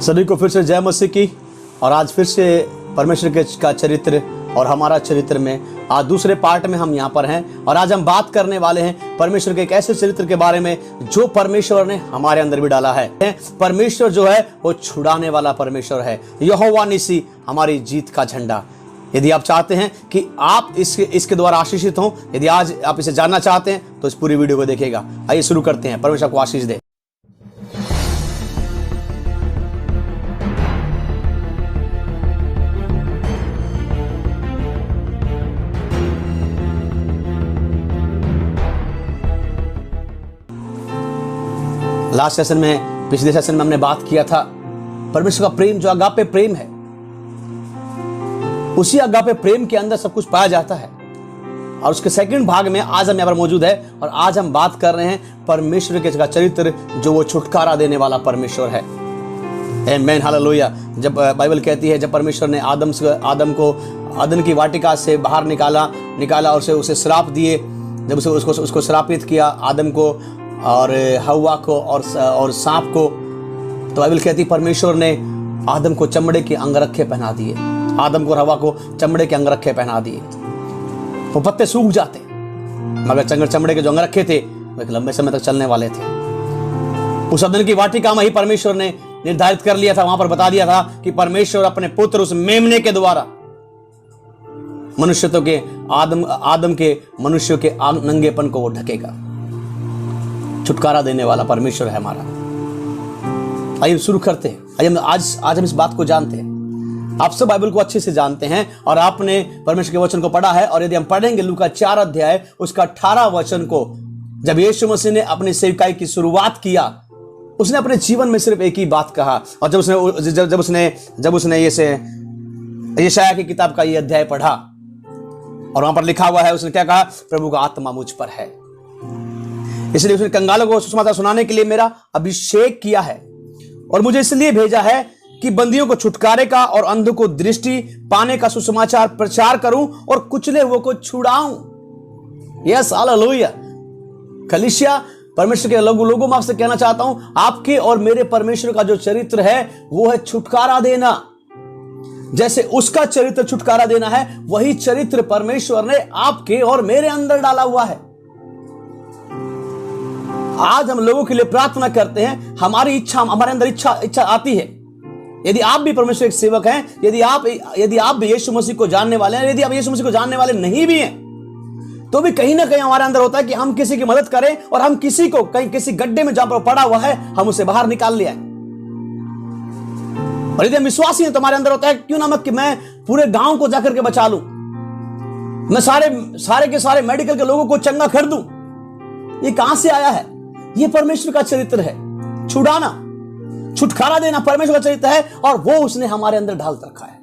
सभी को फिर से जय मसीह की। और आज फिर से परमेश्वर का चरित्र और हमारा चरित्र में आज दूसरे पार्ट में हम यहाँ पर हैं। और आज हम बात करने वाले हैं परमेश्वर के एक ऐसे चरित्र के बारे में जो परमेश्वर ने हमारे अंदर भी डाला है। परमेश्वर जो है वो छुड़ाने वाला परमेश्वर है। यहोवा निसी, हमारी जीत का झंडा। यदि आप चाहते हैं कि आप इसके द्वारा आशीषित हों, यदि आज आप इसे जानना चाहते हैं तो इस पूरी वीडियो को देखिएगा। आइए शुरू करते हैं। परमेश्वर को आशीष दे। लास्ट सेशन में, पिछले सेशन में हमने बात किया था परमेश्वर का प्रेम जो अगापे प्रेम है, उसी अगापे प्रेम के अंदर सब कुछ पाया जाता है। और उसके सेकंड भाग में आज हम यहाँ पर मौजूद है और आज हम बात कर रहे हैं परमेश्वर के चरित्र जो वो छुटकारा देने वाला परमेश्वर है। आमेन, हालेलुया। जब बाइबल कहती है जब परमेश्वर ने आदम को अदन की वाटिका से बाहर निकाला और उसे श्राप दिए, जब उसको श्रापित किया आदम को और हव्वा को और सांप को, तो बाइबल कहती परमेश्वर ने आदम को चमड़े के अंगरखे पहना दिए। आदम को और हव्वा को चमड़े के अंगरखे पहना दिए। वो पत्ते सूख जाते मगर चमड़े के जो अंगरखे थे वो एक लंबे समय तक चलने वाले थे। उस अदन की वाटिका में ही परमेश्वर ने निर्धारित कर लिया था, वहां पर बता दिया था कि परमेश्वर अपने पुत्र उस मेमने के द्वारा मनुष्यों के आदम के मनुष्यों के नंगेपन को वो ढकेगा। छुटकारा देने वाला परमेश्वर है हमारा। आइए शुरू करते हैं। आज हम इस बात को जानते हैं। आप सब बाइबल को अच्छे से जानते हैं और आपने परमेश्वर के वचन को पढ़ा है। और यदि हम पढ़ेंगे लूका 4 अध्याय उसका 18 वचन को, जब यीशु मसीह ने अपनी सेवकाई की शुरुआत किया, उसने अपने जीवन में सिर्फ एक ही बात कहा। और जब उसने यशायाह की किताब का ये अध्याय पढ़ा और वहां पर लिखा हुआ है, उसने क्या कहा? प्रभु का आत्मा मुझ पर है, इसलिए उसने कंगालों को सुसमाचार सुनाने के लिए मेरा अभिषेक किया है और मुझे इसलिए भेजा है कि बंदियों को छुटकारे का और अंधों को दृष्टि पाने का सुसमाचार प्रचार करूं और कुचले हुओं को छुड़ाऊं। Yes, hallelujah. कलीसिया, परमेश्वर के लोगों में आपसे कहना चाहता हूं, आपके और मेरे परमेश्वर का जो चरित्र है वो है छुटकारा देना। जैसे उसका चरित्र छुटकारा देना है, वही चरित्र परमेश्वर ने आपके और मेरे अंदर डाला हुआ है। आज हम लोगों के लिए प्रार्थना करते हैं। हमारी इच्छा, हमारे अंदर इच्छा आती है। यदि आप भी परमेश्वर के सेवक हैं, यदि आप भी यीशु मसीह को जानने वाले हैं, यदि आप यीशु मसीह को जानने वाले नहीं भी हैं, तो भी कहीं ना कहीं हमारे अंदर होता है कि हम किसी की मदद करें और हम किसी को कहीं किसी गड्ढे में जहां पर पड़ा हुआ है हम उसे बाहर निकाल ले आए। और यदि हम विश्वासी हैं तो हमारे अंदर होता है क्यों ना कि मैं पूरे गांव को जाकर के बचा लूं, मैं सारे के सारे मेडिकल के लोगों को चंगा कर दूं। ये कहां से आया है? ये परमेश्वर का चरित्र है। छुटकारा देना परमेश्वर का चरित्र है और वो उसने हमारे अंदर ढाल रखा है।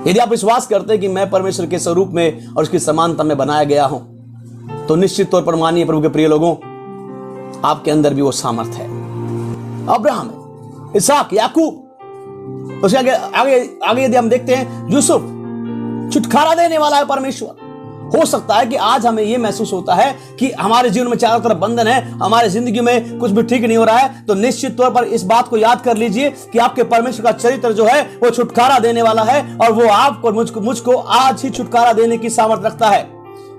यदि आप विश्वास करते हैं कि मैं परमेश्वर के स्वरूप में और उसकी समानता में बनाया गया हूं, तो निश्चित तौर पर मानिए प्रभु के प्रिय लोगों, आपके अंदर भी वो सामर्थ है। अब्राहम, इसहाक, याकूब, उसके आगे यदि हम देखते हैं यूसुफ, छुटकारा देने वाला है परमेश्वर। हो सकता है कि आज हमें यह महसूस होता है कि हमारे जीवन में चारों तरफ बंधन है, हमारे जिंदगी में कुछ भी ठीक नहीं हो रहा है, तो निश्चित तौर पर इस बात को याद कर लीजिए कि आपके परमेश्वर का चरित्र जो है वो छुटकारा देने वाला है और वो आपको मुझको आज ही छुटकारा देने की सामर्थ्य रखता है।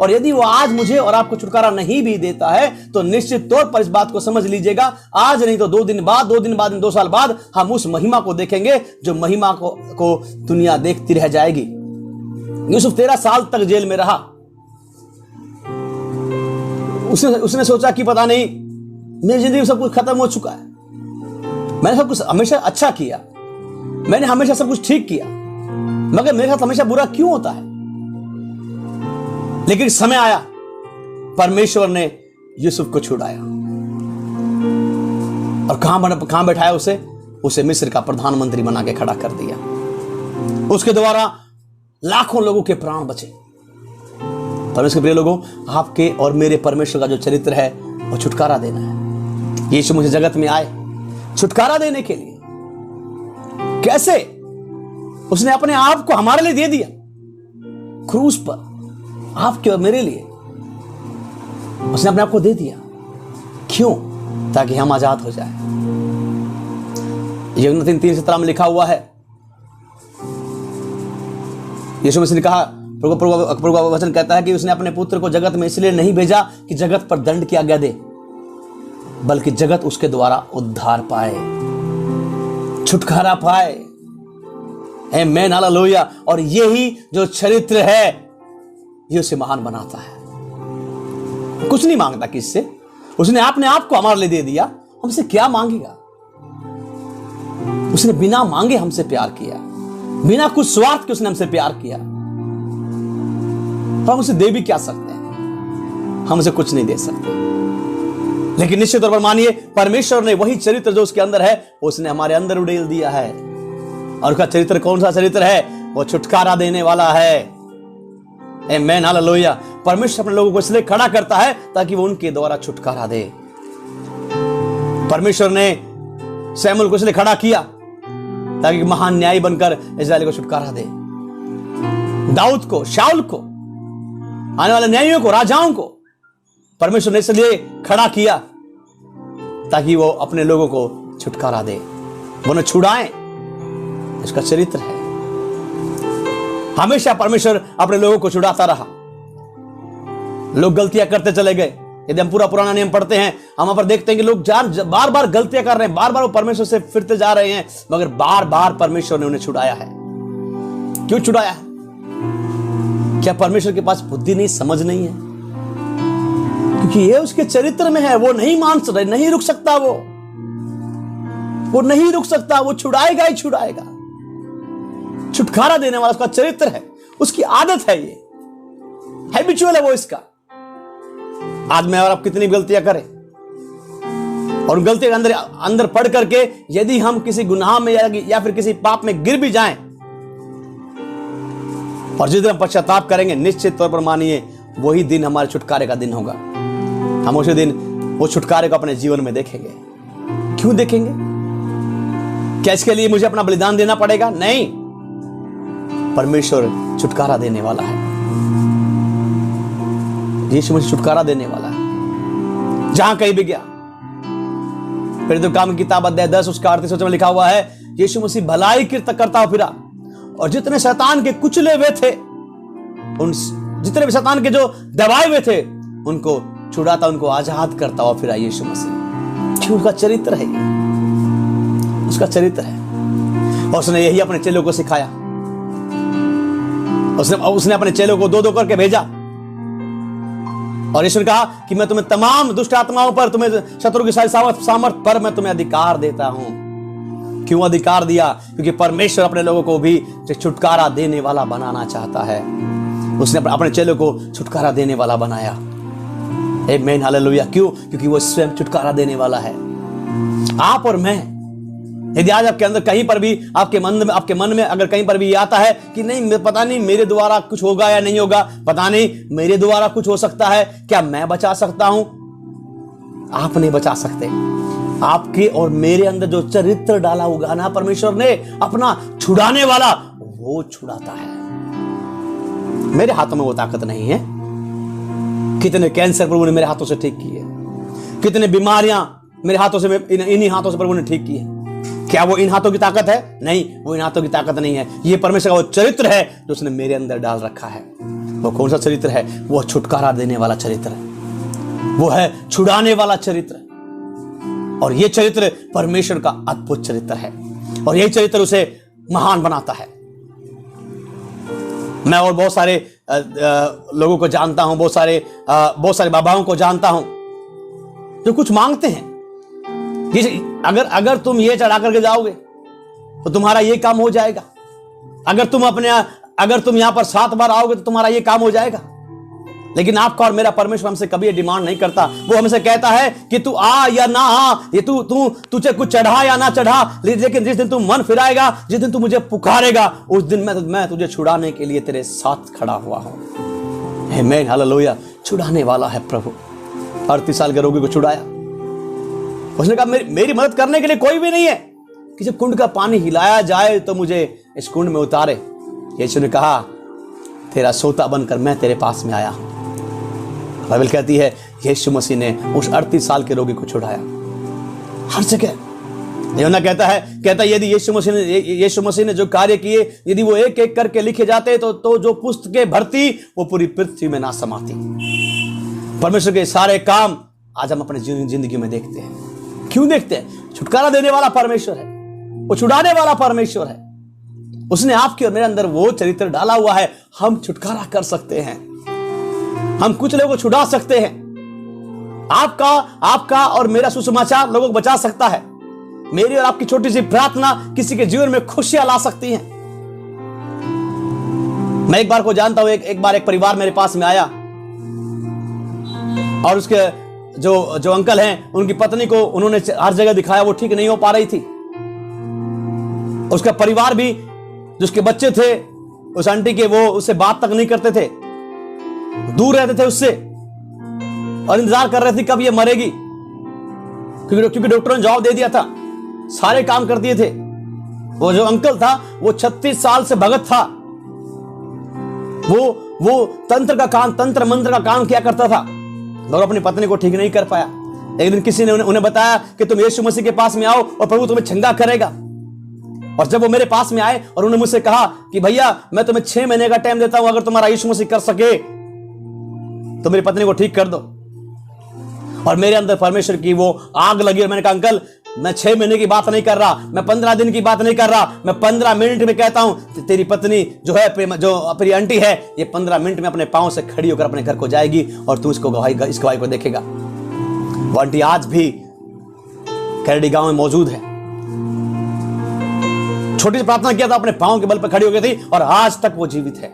और यदि वो आज मुझे और आपको छुटकारा नहीं भी देता है तो निश्चित तौर पर इस बात को समझ लीजिएगा, आज नहीं तो 2 दिन बाद, 2 साल बाद हम उस महिमा को देखेंगे जो महिमा को दुनिया देखती रह जाएगी। यूसुफ 13 साल तक जेल में रहा। उसने सोचा कि पता नहीं मेरी जिंदगी में सब कुछ खत्म हो चुका है, मैंने सब कुछ हमेशा अच्छा किया, मैंने हमेशा सब कुछ ठीक किया, मगर मेरे साथ हमेशा बुरा क्यों होता है? लेकिन समय आया, परमेश्वर ने यूसुफ को छुड़ाया और कहां बैठाया उसे मिस्र का प्रधानमंत्री बना के खड़ा कर दिया। उसके द्वारा लाखों लोगों के प्राण बचे। परमेश्वर के प्रिय लोगों, आपके और मेरे परमेश्वर का जो चरित्र है वो छुटकारा देना है। यीशु मुझे जगत में आए छुटकारा देने के लिए। कैसे? उसने अपने आप को हमारे लिए दे दिया क्रूस पर, आपके और मेरे लिए उसने अपने आप को दे दिया। क्यों? ताकि हम आजाद हो जाए। यूहन्ना 3:17 में लिखा हुआ है, यीशु मसीह ने कहा, प्रभु का वचन कहता है कि उसने अपने पुत्र को जगत में इसलिए नहीं भेजा कि जगत पर दंड की आज्ञा दे, बल्कि जगत उसके द्वारा उद्धार पाए, छुटकारा पाए। आमेन, हालेलुया। और यही जो चरित्र है ये उसे महान बनाता है। कुछ नहीं मांगता किससे, उसने अपने आप को हमारे लिए दे दिया, हमसे क्या मांगेगा। उसने बिना मांगे हमसे प्यार किया, बिना कुछ स्वार्थ के उसने हमसे प्यार किया। हम उसे दे भी क्या सकते हैं, हम उसे कुछ नहीं दे सकते। लेकिन निश्चित तौर पर मानिए, परमेश्वर ने वही चरित्र जो उसके अंदर है उसने हमारे अंदर उड़ेल दिया है। और उसका चरित्र कौन सा चरित्र है? वो छुटकारा देने वाला है। आमेन, हालेलुया। परमेश्वर अपने लोगों को इसलिए खड़ा करता है ताकि वो उनके द्वारा छुटकारा दे। परमेश्वर ने शमूएल को इसलिए खड़ा किया ताकि महान न्यायी बनकर इस्राएल को छुटकारा दे। दाऊद को, शाऊल को, आने वाले न्यायियों को, राजाओं को परमेश्वर ने इसलिए खड़ा किया ताकि वो अपने लोगों को छुटकारा दे, वो उन्हें छुड़ाएं। इसका चरित्र है। हमेशा परमेश्वर अपने लोगों को छुड़ाता रहा। लोग गलतियां करते चले गए। यदि हम पूरा पुराना नियम पढ़ते हैं, हम वहां पर देखते हैं कि लोग बार बार गलतियां कर रहे हैं, बार बार वो परमेश्वर से फिरते जा रहे हैं, मगर बार बार परमेश्वर ने उन्हें छुड़ाया है। क्यों छुड़ाया है? क्या परमेश्वर के पास बुद्धि नहीं, समझ नहीं है? क्योंकि ये उसके चरित्र में है। वो नहीं मान सकता, नहीं रुक सकता, वो नहीं रुक सकता, वो छुड़ाएगा ही छुड़ाएगा। छुटकारा देने वाला उसका चरित्र है, उसकी आदत है, ये हैबिचुअल है वो इसका। आज मैं और आप कितनी गलतियां करें और गलती के अंदर पढ़ करके यदि हम किसी गुनाह में या फिर किसी पाप में गिर भी जाएं और जिस दिन हम पश्चाताप करेंगे, निश्चित तौर पर मानिए वही दिन हमारे छुटकारे का दिन होगा। हम उसी दिन वो छुटकारे को अपने जीवन में देखेंगे। क्यों देखेंगे? क्या इसके लिए मुझे अपना बलिदान देना पड़ेगा? नहीं, परमेश्वर छुटकारा देने वाला है। यीशु मसीह छुटकारा देने वाला है। जहां कहीं भी गया, फिर तो काम की किताब अध्याय 10 उसका 38 में लिखा हुआ है, यीशु मसीह भलाई करता फिरा और जितने शैतान के कुचले हुए थे, उन जितने भी शैतान के जो दबाए हुए थे, उनको छुड़ाता, उनको आजाद करता हुआ फिरा यीशु मसीह। क्यों? उसका चरित्र है, ये उसका चरित्र है। और उसने यही अपने चेलों को सिखाया। उसने अपने चेलों को 2-2 करके भेजा और यीशु ने कहा कि मैं तुम्हें तमाम दुष्ट आत्माओं पर, तुम्हें शत्रु की सारी सामर्थ पर मैं तुम्हें अधिकार देता हूं। क्यों अधिकार दिया? क्योंकि परमेश्वर अपने लोगों को भी छुटकारा देने वाला बनाना चाहता है। उसने अपने चेलों को छुटकारा देने वाला बनाया। आमीन, हालेलुया। क्यों? क्योंकि वो स्वयं छुटकारा देने वाला है। आप और मैं, यदि आज आपके अंदर कहीं पर भी आपके मन में अगर कहीं पर भी ये आता है कि नहीं, पता नहीं मेरे द्वारा कुछ होगा या नहीं होगा, पता नहीं मेरे द्वारा कुछ हो सकता है, क्या मैं बचा सकता हूं? आप नहीं बचा सकते। आपके और मेरे अंदर जो चरित्र डाला होगा ना परमेश्वर ने अपना छुड़ाने वाला, वो छुड़ाता है। मेरे हाथों में वो ताकत नहीं है। कितने कैंसर प्रभु ने मेरे हाथों से ठीक किए, कितने बीमारियां मेरे हाथों से, इन्हीं हाथों से प्रभु ने ठीक की है। क्या वो इन हाथों की ताकत है? नहीं, वो इन हाथों की ताकत नहीं है। ये परमेश्वर का वो चरित्र है जो उसने मेरे अंदर डाल रखा है। वो कौन सा चरित्र है? वो छुटकारा देने वाला चरित्र है, वो है छुड़ाने वाला चरित्र। और ये चरित्र परमेश्वर का अद्भुत चरित्र है और यही चरित्र उसे महान बनाता है। मैं और बहुत सारे लोगों को जानता हूं, बहुत सारे बाबाओं को जानता हूं जो कुछ मांगते हैं। अगर तुम ये चढ़ा करके जाओगे तो तुम्हारा ये काम हो जाएगा। अगर तुम यहां पर 7 बार आओगे तो तुम्हारा ये काम हो जाएगा। लेकिन आपका और मेरा परमेश्वर हमसे कभी ये डिमांड नहीं करता। वो हमसे कहता है कि तू आ या ना आ, ये तुझे कुछ चढ़ा या ना चढ़ा, लेकिन जिस दिन तू मन फिराएगा, जिस दिन तू मुझे पुकारेगा, उस दिन मैं तुझे छुड़ाने के लिए तेरे साथ खड़ा हुआ हूं। आमीन, हालेलुया। छुड़ाने वाला है प्रभु। 38 साल के रोगी को छुड़ाया। उसने कहा मेरी मदद करने के लिए कोई भी नहीं है कि जब कुंड का पानी हिलाया जाए तो मुझे इस कुंड में उतारे। यीशु ने कहा तेरा सोता बनकर मैं तेरे पास में आया हूं। बाइबल कहती है यीशु मसीह ने उस 38 साल के रोगी को छुड़ाया। हर जगह यूहन्ना कहता है यदि यीशु मसीह ने जो कार्य किए यदि वो एक एक करके लिखे जाते तो जो पुस्तकें भरती वो पूरी पृथ्वी में ना समाती। परमेश्वर के सारे काम आज हम अपने जिंदगी में देखते हैं। क्यों देखते हैं? छुटकारा देने वाला परमेश्वर है, वो छुड़ाने वाला परमेश्वर है। उसने आपके और मेरे अंदर वो चरित्र डाला हुआ है। हम छुटकारा कर सकते हैं, हम कुछ लोगों को छुड़ा सकते हैं। आपका और मेरा सुसमाचार लोगों को बचा सकता है। मेरी और आपकी छोटी सी प्रार्थना किसी के जीवन में खुशियां ला सकती है। मैं एक बार को जानता हूं, एक बार एक परिवार मेरे पास में आया और उसके जो अंकल हैं उनकी पत्नी को उन्होंने हर जगह दिखाया, वो ठीक नहीं हो पा रही थी। उसका परिवार भी, जो उसके बच्चे थे उस आंटी के, वो उससे बात तक नहीं करते थे, दूर रहते थे उससे और इंतजार कर रहे थे कब ये मरेगी, क्योंकि डॉक्टर ने जवाब दे दिया था। सारे काम कर दिए थे। वो जो अंकल था वो 36 साल से भगत था। वो तंत्र मंत्र का काम किया करता था और अपनी पत्नी को ठीक नहीं कर पाया। एक दिन किसी ने उन्हें बताया कि तुम यीशु मसीह के पास में आओ और प्रभु तुम्हें चंगा करेगा। और जब वो मेरे पास में आए और उन्होंने मुझसे कहा कि भैया मैं तुम्हें 6 महीने का टाइम देता हूं, अगर तुम्हारा यीशु मसीह कर सके तो मेरी पत्नी को ठीक कर दो। और मेरे अंदर परमेश्वर की वो आग लगी और मैंने कहा अंकल मैं 6 महीने की बात नहीं कर रहा, मैं 15 दिन की बात नहीं कर रहा, मैं 15 मिनट में कहता हूं तेरी पत्नी जो है, जो तेरी आंटी है, ये 15 मिनट में अपने पांव से खड़ी होकर अपने घर को जाएगी और तू इस गवाही को देखेगा। वो आंटी आज भी कैरेडी गांव में मौजूद है। छोटी सी प्रार्थना किया था, अपने पांव के बल पर खड़ी हो गई थी और आज तक वो जीवित है,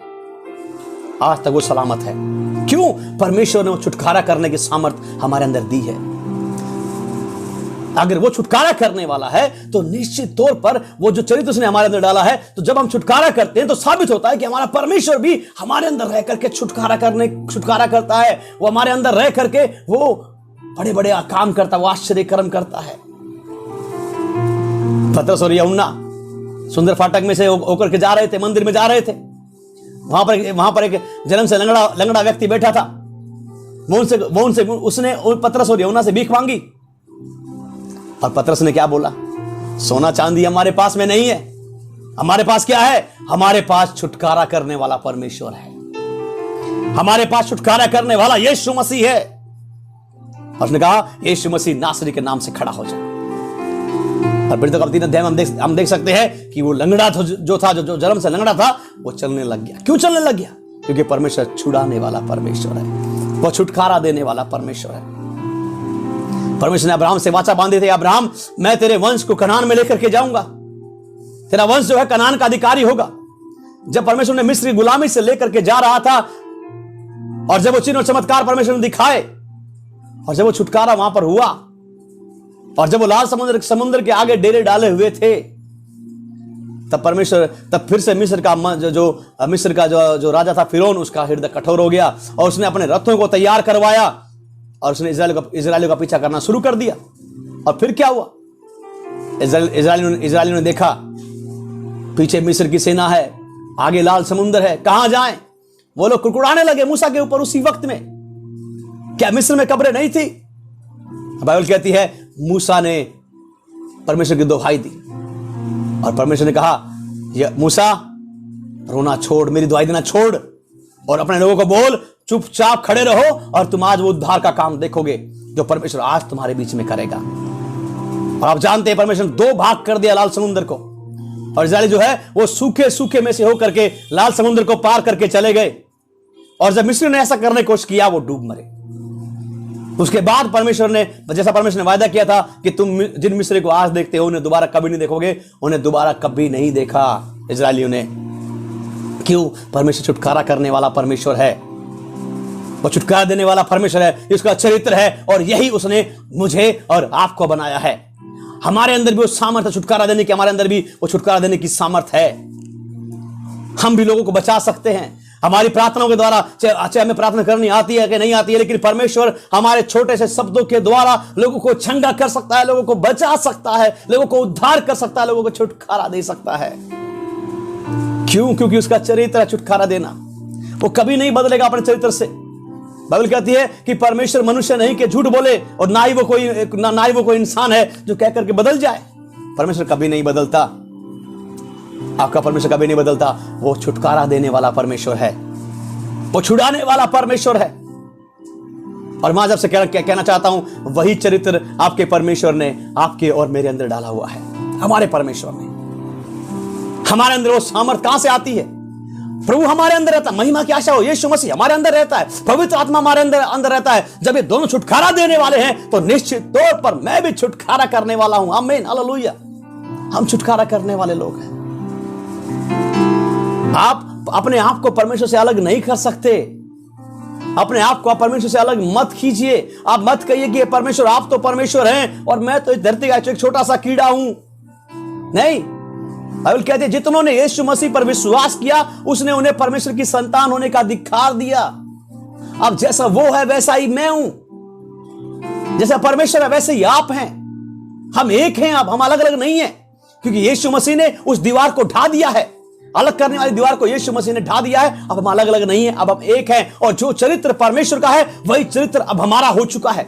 आज तक वो सलामत है। क्यों? परमेश्वर ने वो छुटकारा करने की सामर्थ्य हमारे अंदर दी है। अगर वो छुटकारा करने वाला है तो निश्चित तौर पर वो जो चरित्र उसने हमारे अंदर डाला है, तो जब हम छुटकारा करते हैं तो साबित होता है कि हमारा परमेश्वर भी हमारे अंदर रह करके छुटकारा करता है। वो हमारे अंदर रह करके वो बड़े बड़े काम करता है, वो आश्चर्य कर्म करता है। पतरस और यूहन्ना सुंदर फाटक में से होकर के जा रहे थे, मंदिर में जा रहे थे। वहां पर एक जन्म से लंगड़ा व्यक्ति बैठा था। उसने पतरस और यूहन्ना से भीख मांगी और पतरस ने क्या बोला? सोना चांदी हमारे पास में नहीं है, हमारे पास क्या है? हमारे पास छुटकारा करने वाला परमेश्वर है, हमारे पास छुटकारा करने वाला यीशु मसीह है। और उसने कहा यीशु मसीह नासरी के नाम से खड़ा हो जाए। और फिर तो 3 अध्याय में हम देख सकते हैं कि वो लंगड़ा जो जन्म से लंगड़ा था वो चलने लग गया। क्यों चलने लग गया? क्योंकि परमेश्वर छुड़ाने वाला परमेश्वर है, वो छुटकारा देने वाला परमेश्वर है। परमेश्वर ने अब्राहम से वाचा बांधी थी, अब्राहम मैं तेरे वंश को कनान में लेकर के जाऊंगा, तेरा वंश जो है कनान का अधिकारी होगा। जब परमेश्वर ने मिस्र की गुलामी से लेकर के जा रहा था और जब वो चिन्ह और चमत्कार परमेश्वर ने दिखाए और जब वो छुटकारा वहां पर हुआ और जब वो लाल समुद्र के आगे डेरे डाले हुए थे, तब फिर से मिस्र का जो राजा था फिरौन, उसका हृदय कठोर हो गया और उसने अपने रथों को तैयार करवाया और उसने इजरायलियों का पीछा करना शुरू कर दिया। और फिर क्या हुआ? इजरायलियों ने देखा पीछे मिस्र की सेना है, आगे लाल समुद्र है, कहां जाएं? वो लोग कुड़कुड़ाने लगे मूसा के ऊपर उसी वक्त में। क्या मिस्र में कब्रें नहीं थी? बाइबल कहती है मूसा ने परमेश्वर की दुहाई दी और परमेश्वर ने कहा मूसा रोना छोड़, मेरी दुहाई देना छोड़ और अपने लोगों को बोल चुपचाप खड़े रहो और तुम आज वो उद्धार का काम देखोगे जो परमेश्वर आज तुम्हारे बीच में करेगा। और आप जानते हैं परमेश्वर ने 2 भाग कर दिया लाल समुद्र को और इस्राएली जो है वो सूखे में से होकर के लाल समुद्र को पार करके चले गए। और जब मिस्र ने ऐसा करने की कोशिश किया वो डूब मरे। उसके बाद परमेश्वर ने, जैसा परमेश्वर ने वायदा किया था कि तुम जिन मिस्री को आज देखते हो उन्हें दोबारा कभी नहीं देखोगे, उन्हें दोबारा कभी नहीं देखा इजरायलियों ने। क्यों? परमेश्वर छुटकारा करने वाला परमेश्वर है, वो छुटकारा देने वाला परमेश्वर है, इसका चरित्र है और यही उसने मुझे और आपको बनाया है। हमारे अंदर भी वो सामर्थ्य छुटकारा देने की, हमारे अंदर भी वो छुटकारा देने की सामर्थ्य है। हम भी लोगों को बचा सकते हैं हमारी प्रार्थनाओं के द्वारा। चाहे हमें प्रार्थना करनी आती है कि नहीं आती है, लेकिन परमेश्वर हमारे छोटे से शब्दों के द्वारा लोगों को चंगा कर सकता है, लोगों को बचा सकता है, लोगों को उद्धार कर सकता है, लोगों को छुटकारा दे सकता है। क्यों? क्योंकि उसका चरित्र है छुटकारा देना। वो कभी नहीं बदलेगा अपने चरित्र से। बाइबल कहती है कि परमेश्वर मनुष्य नहीं कि झूठ बोले और ना ही वो कोई इंसान है जो कह करके बदल जाए। परमेश्वर कभी नहीं बदलता, आपका परमेश्वर कभी नहीं बदलता। वो छुटकारा देने वाला परमेश्वर है, वो छुड़ाने वाला परमेश्वर है। और मैं जब से कहना चाहता हूं, वही चरित्र आपके परमेश्वर ने आपके और मेरे अंदर डाला हुआ है। हमारे परमेश्वर ने, हमारे अंदर वो सामर्थ कहां से आती है? प्रभु हमारे अंदर रहता है, महिमा की आशा हो, यीशु मसीह हमारे अंदर रहता है, पवित्र आत्मा हमारे अंदर रहता है। जब ये दोनों छुटकारा देने वाले हैं तो निश्चित तौर पर मैं भी छुटकारा करने वाला हूं। आमीन, हालेलुया। हम छुटकारा करने वाले लोग हैं। आप अपने आप को परमेश्वर से अलग नहीं कर सकते। अपने आप को परमेश्वर से अलग मत कीजिए। आप मत कहिए कि परमेश्वर, आप तो परमेश्वर हैं और मैं तो इस धरती का एक छोटा सा कीड़ा हूं। नहीं, बाइबल कहती है जितनों ने यीशु मसीह पर विश्वास किया उसने उन्हें परमेश्वर की संतान होने का अधिकार दिया। अब जैसा वो है वैसा ही मैं हूं, जैसा परमेश्वर है वैसे ही आप हैं। हम एक हैं, अब हम अलग अलग नहीं हैं, क्योंकि यीशु मसीह ने उस दीवार को ढा दिया है। अलग करने वाली दीवार को यीशु मसीह ने ढा दिया है। अब हम अलग अलग नहीं हैं, अब हम एक हैं। और जो चरित्र परमेश्वर का है वही चरित्र अब हमारा हो चुका है।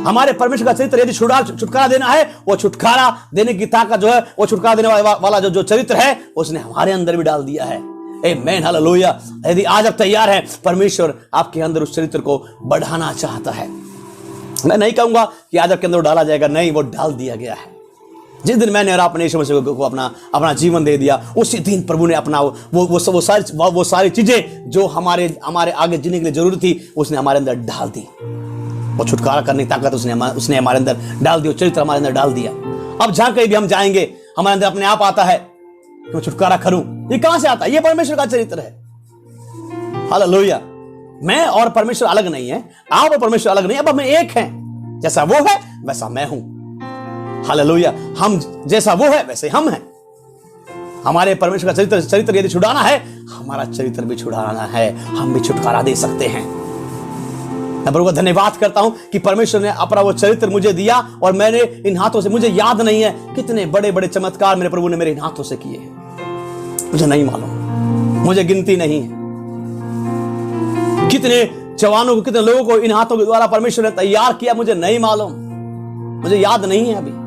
हमारे परमेश्वर का चरित्र यदि छुटकारा देना है, वो छुटकारा देने की ताकत जो है, वो छुटकारा देने वाला जो चरित्र है उसने हमारे अंदर भी डाल दिया है। आमीन, हालेलुया। यदि आज आप तैयार हैं, परमेश्वर आपके अंदर उस चरित्र को बढ़ाना चाहता है। मैं नहीं कहूंगा कि आज आपके अंदर डाला जाएगा, नहीं, वो डाल दिया गया है। जिस दिन मैंने और आपने यीशु मसीह को अपना जीवन दे दिया, उसी दिन प्रभु ने अपना वो सारी चीजें जो हमारे आगे जीने के लिए जरूरत थी उसने हमारे अंदर डाल दी। वो छुटकारा करने की ताकत उसने हमारे अंदर डाल दी, वो चरित्र हमारे अंदर डाल दिया। अब जहां कहीं भी हम जाएंगे हमारे अंदर अपने आप आता है कि मैं छुटकारा करूं। ये कहां से आता है? ये परमेश्वर का चरित्र है। हालेलुया। मैं और परमेश्वर अलग नहीं है, आप और परमेश्वर अलग नहीं है, अब हम एक हैं। जैसा वो है वैसा मैं हूं। हालेलुया। हम जैसा वो है वैसे हम हैं। हमारे परमेश्वर का चरित्र यदि छुड़ाना है, हमारा चरित्र भी छुड़ाना है, हम भी छुटकारा दे सकते हैं। मैं प्रभु का धन्यवाद करता हूं कि परमेश्वर ने अपना वो चरित्र मुझे दिया और मैंने इन हाथों से, मुझे याद नहीं है कितने बड़े बड़े चमत्कार मेरे प्रभु ने मेरे इन हाथों से किए हैं। मुझे नहीं मालूम, मुझे गिनती नहीं है कितने जवानों को, कितने लोगों को इन हाथों के द्वारा परमेश्वर ने तैयार किया, मुझे नहीं मालूम, मुझे याद नहीं है। अभी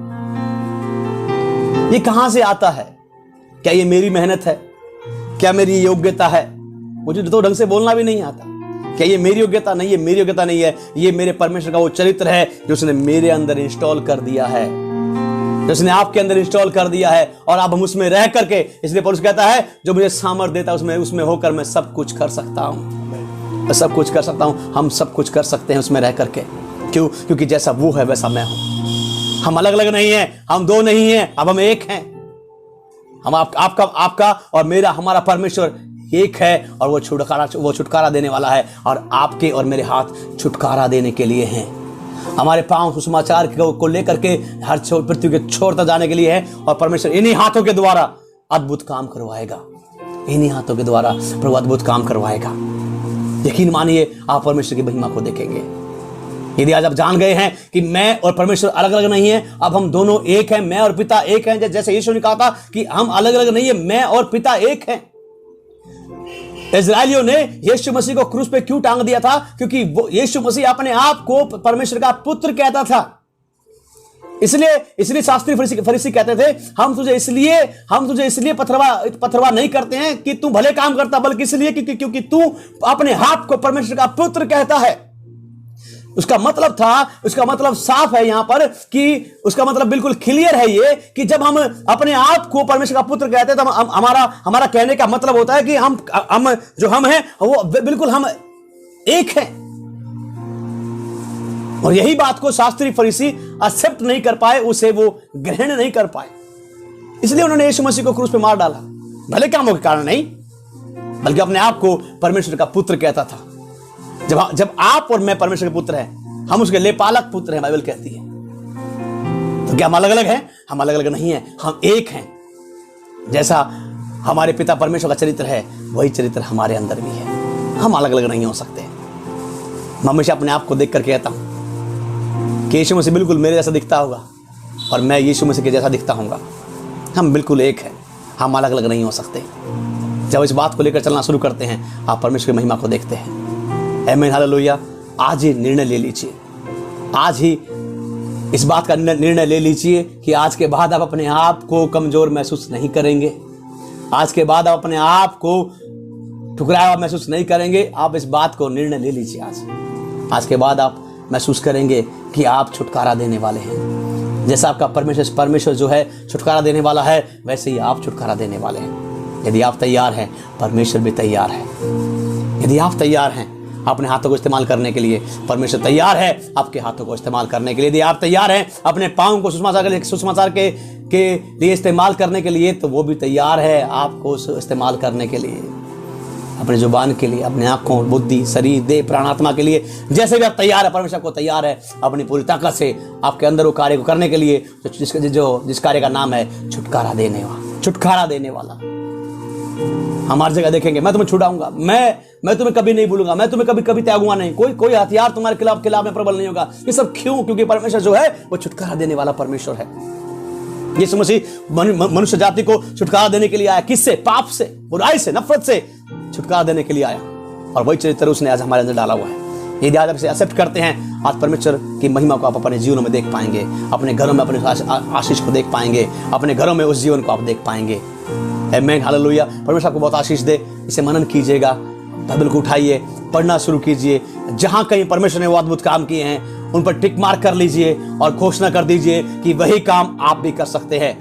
ये कहां से आता है? क्या ये मेरी मेहनत है? क्या मेरी योग्यता है? मुझे तो ढंग से बोलना भी नहीं आता। क्या ये मेरी योग्यता नहीं है? मेरी योग्यता नहीं है, ये मेरे परमेश्वर का वो चरित्र है जो उसने मेरे अंदर इंस्टॉल कर दिया है, जो उसने आपके अंदर इंस्टॉल कर दिया है। और अब हम उसमें रह करके, इसलिए पौलुस कहता है जो मुझे सामर्थ देता है उसमें होकर मैं सब कुछ कर सकता हूं। मैं सब कुछ कर सकता हूं, हम सब कुछ कर सकते हैं उसमें रह करके। क्यों? क्योंकि जैसा वो है वैसा मैं हूं। हम अलग अलग नहीं हैं, हम दो नहीं हैं, अब हम एक हैं। हम आपका और मेरा, हमारा परमेश्वर एक है और वो छुटकारा देने वाला है। और आपके और मेरे हाथ छुटकारा देने के लिए हैं। हमारे पांव सुसमाचार को लेकर के हर पृथ्वी के छोर तक जाने के लिए है। और परमेश्वर इन्हीं हाथों के द्वारा अद्भुत काम करवाएगा। इन्हीं हाथों के द्वारा प्रभु अद्भुत काम करवाएगा। यकीन मानिए, आप परमेश्वर की महिमा को देखेंगे। यदि आज आप जान गए हैं कि मैं और परमेश्वर अलग अलग नहीं है, अब हम दोनों एक हैं, मैं और पिता एक हैं। जैसे यीशु ने कहा था कि हम अलग अलग नहीं है, मैं और पिता एक हैं। इस्राएलियों ने यीशु मसीह को क्रूस पे क्यों टांग दिया था? क्योंकि वो यीशु मसीह अपने आप को परमेश्वर का पुत्र कहता था। इसलिए शास्त्री फरीसी कहते थे, हम तुझे इसलिए पथरवा नहीं करते हैं कि तू भले काम करता, बल्कि इसलिए क्योंकि तू अपने आप को परमेश्वर का पुत्र कहता है। उसका मतलब साफ है यहां पर कि उसका मतलब बिल्कुल क्लियर है ये कि जब हम अपने आप को परमेश्वर का पुत्र कहते हैं तो हमारा कहने का मतलब होता है कि हम हैं वो बिल्कुल हम एक हैं। और यही बात को शास्त्री फरीसी एक्सेप्ट नहीं कर पाए, उसे वो ग्रहण नहीं कर पाए। इसलिए उन्होंने यीशु मसीह को क्रूस पे मार डाला। भले कामों के कारण नहीं, बल्कि अपने आप को परमेश्वर का पुत्र कहता था। जब आप और मैं परमेश्वर के पुत्र हैं, हम उसके लेपालक पुत्र हैं, बाइबल कहती है। तो क्या हम अलग अलग हैं? हम अलग अलग नहीं हैं, हम एक हैं। जैसा हमारे पिता परमेश्वर का चरित्र है, वही चरित्र हमारे अंदर भी है। हम अलग अलग नहीं हो सकते। मैं हमेशा अपने आप को देख कर कहता हूं कि यीशु मसीह बिल्कुल मेरे जैसा दिखता होगा और मैं यीशु मसीह के जैसा दिखता हूंगा। हम बिल्कुल एक हैं, हम अलग अलग नहीं हो सकते। जब इस बात को लेकर चलना शुरू करते हैं, आप परमेश्वर की महिमा को देखते हैं। आमीन, हालेलुया। आज ही निर्णय ले लीजिए, आज ही इस बात का निर्णय ले लीजिए कि आज के बाद आप अपने आप को कमजोर महसूस नहीं करेंगे। आज के बाद आप अपने आप को ठुकराया हुआ महसूस नहीं करेंगे। आप इस बात को निर्णय ले लीजिए। आज के बाद आप महसूस करेंगे कि आप छुटकारा देने वाले हैं। जैसा आपका परमेश्वर जो है छुटकारा देने वाला है, वैसे ही आप छुटकारा देने वाले हैं। यदि आप तैयार हैं, परमेश्वर भी तैयार है। यदि आप तैयार हैं अपने हाथों को इस्तेमाल करने के लिए, परमेश्वर तैयार है आपके हाथों को इस्तेमाल करने के लिए। यदि आप तैयार हैं अपने पाँव को सुसमाचार के लिए इस्तेमाल करने के लिए, तो वो भी तैयार है आपको इस्तेमाल करने के लिए, अपने जुबान के लिए, अपने आँखों, बुद्धि, शरीर, देह, प्राणात्मा के लिए। जैसे भी आप तैयार है, परमेश्वर को तैयार है अपनी पूरी ताकत से आपके अंदर वो कार्य को करने के लिए, जिस कार्य का नाम है छुटकारा देने वाला। हमारी जगह देखेंगे, मैं तुम्हें छुड़ाऊंगा, मैं तुम्हें कभी नहीं भूलूंगा, मैं तुम्हें कभी त्यागूंगा नहीं, कोई हथियार तुम्हारे खिलाफ में प्रबल नहीं होगा। ये सब क्यों? क्योंकि परमेश्वर जो है वो छुटकारा देने वाला परमेश्वर है। यीशु मसीह मनुष्य जाति को छुटकारा देने के लिए आया। किससे? पाप से, बुराई से, नफरत से छुटकारा देने के लिए आया। और वही चरित्र उसने आज हमारे अंदर डाला हुआ है। यदि आज आप इसे एक्सेप्ट करते हैं, आज परमेश्वर की महिमा को आप अपने जीवन में देख पाएंगे, अपने घरों में अपने आशीष को देख पाएंगे, अपने घरों में उस जीवन को आप देख पाएंगे। आमीन, हालेलुया। परमेश्वर आपको बहुत आशीष दे। इसे मनन कीजिएगा, बाइबल को उठाइए, पढ़ना शुरू कीजिए। जहां कहीं परमेश्वर ने वो अद्भुत काम किए हैं, उन पर टिक मार्क कर लीजिए और घोषणा कर दीजिए कि वही काम आप भी कर सकते हैं।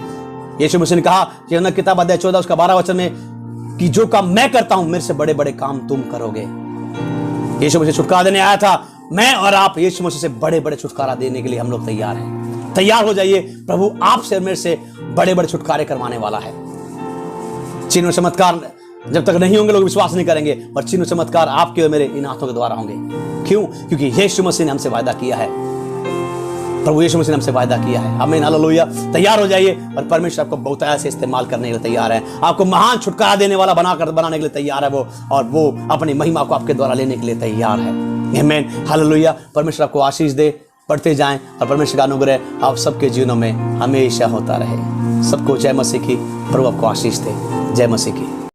यीशु मसीह ने कहा, यूहन्ना किताब अध्याय 14 उसका 12 वचन में, कि जो काम मैं करता हूं, मेरे से बड़े बड़े काम तुम करोगे। यीशु मसीह छुटकारा देने आया था। मैं और आप यीशु मसीह से बड़े बड़े छुटकारा देने के लिए हम लोग तैयार हैं। तैयार हो जाइए। प्रभु आपसे मेरे से बड़े बड़े छुटकारे करवाने वाला है। चिन्ह चमत्कार जब तक नहीं होंगे लोग विश्वास नहीं करेंगे, पर चिन्ह चमत्कार आपके और मेरे इन हाथों के द्वारा होंगे। क्यों? क्योंकि यीशु मसीह ने हमसे वायदा किया है। प्रभु यीशु मसीह ने हमसे वायदा किया है। आमीन, हालेलुया। तैयार हो जाइए और परमेश्वर आपको बहुत ऐसे इस्तेमाल करने के लिए तैयार है। आपको महान छुटकारा देने वाला बनाने के लिए तैयार है वो, और वो अपनी महिमा को आपके द्वारा लेने के लिए तैयार है। आमीन, हालेलुया। परमेश्वर आपको आशीष दे। पढ़ते जाएं और परमेश्वर का अनुग्रह आप सबके जीवनों में हमेशा होता रहे। सबको जय मसीह की। प्रभु आपको आशीष दे। जय मसीह की।